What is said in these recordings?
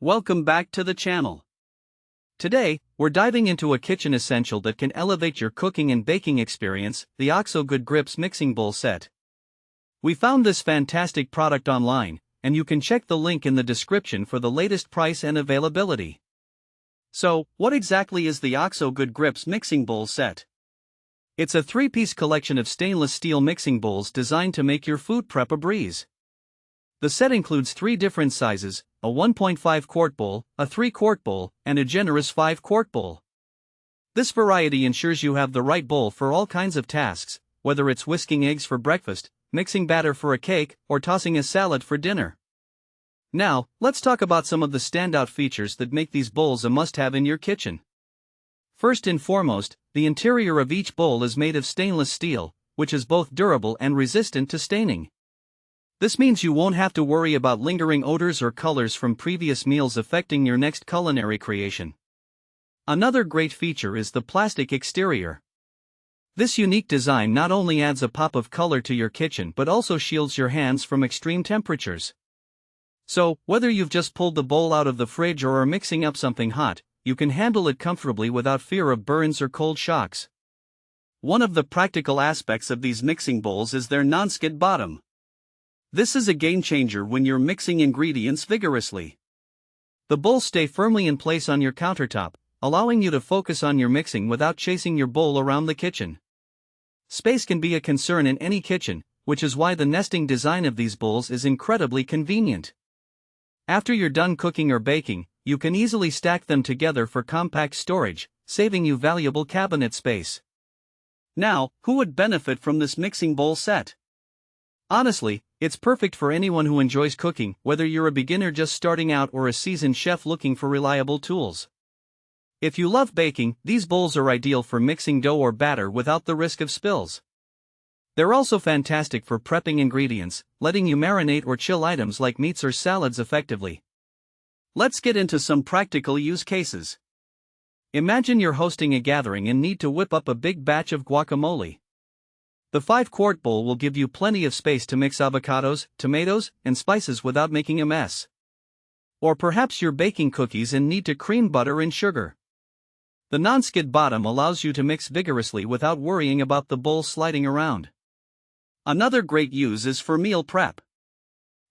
Welcome back to the channel. Today, we're diving into a kitchen essential that can elevate your cooking and baking experience, the OXO Good Grips Mixing Bowl Set. We found this fantastic product online, and you can check the link in the description for the latest price and availability. So, what exactly is the OXO Good Grips Mixing Bowl Set? It's a 3-piece collection of stainless steel mixing bowls designed to make your food prep a breeze. The set includes 3 different sizes, a 1.5 quart bowl, a 3-quart bowl, and a generous 5-quart bowl. This variety ensures you have the right bowl for all kinds of tasks, whether it's whisking eggs for breakfast, mixing batter for a cake, or tossing a salad for dinner. Now, let's talk about some of the standout features that make these bowls a must-have in your kitchen. First and foremost, the interior of each bowl is made of stainless steel, which is both durable and resistant to staining. This means you won't have to worry about lingering odors or colors from previous meals affecting your next culinary creation. Another great feature is the plastic exterior. This unique design not only adds a pop of color to your kitchen but also shields your hands from extreme temperatures. So, whether you've just pulled the bowl out of the fridge or are mixing up something hot, you can handle it comfortably without fear of burns or cold shocks. One of the practical aspects of these mixing bowls is their non-skid bottom. This is a game changer when you're mixing ingredients vigorously. The bowls stay firmly in place on your countertop, allowing you to focus on your mixing without chasing your bowl around the kitchen. Space can be a concern in any kitchen, which is why the nesting design of these bowls is incredibly convenient. After you're done cooking or baking, you can easily stack them together for compact storage, saving you valuable cabinet space. Now, who would benefit from this mixing bowl set? Honestly, it's perfect for anyone who enjoys cooking, whether you're a beginner just starting out or a seasoned chef looking for reliable tools. If you love baking, these bowls are ideal for mixing dough or batter without the risk of spills. They're also fantastic for prepping ingredients, letting you marinate or chill items like meats or salads effectively. Let's get into some practical use cases. Imagine you're hosting a gathering and need to whip up a big batch of guacamole. The 5-quart bowl will give you plenty of space to mix avocados, tomatoes, and spices without making a mess. Or perhaps you're baking cookies and need to cream butter and sugar. The non-skid bottom allows you to mix vigorously without worrying about the bowl sliding around. Another great use is for meal prep.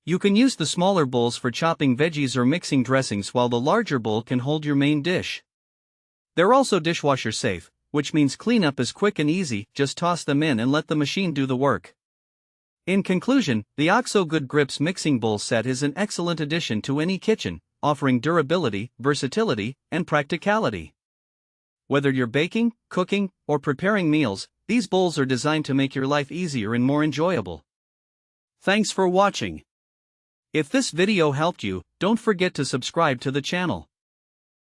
You can use the smaller bowls for chopping veggies or mixing dressings while the larger bowl can hold your main dish. They're also dishwasher safe, which means cleanup is quick and easy, just toss them in and let the machine do the work. In conclusion, the OXO Good Grips Mixing Bowl Set is an excellent addition to any kitchen, offering durability, versatility, and practicality. Whether you're baking, cooking, or preparing meals, these bowls are designed to make your life easier and more enjoyable. Thanks for watching. If this video helped you, don't forget to subscribe to the channel.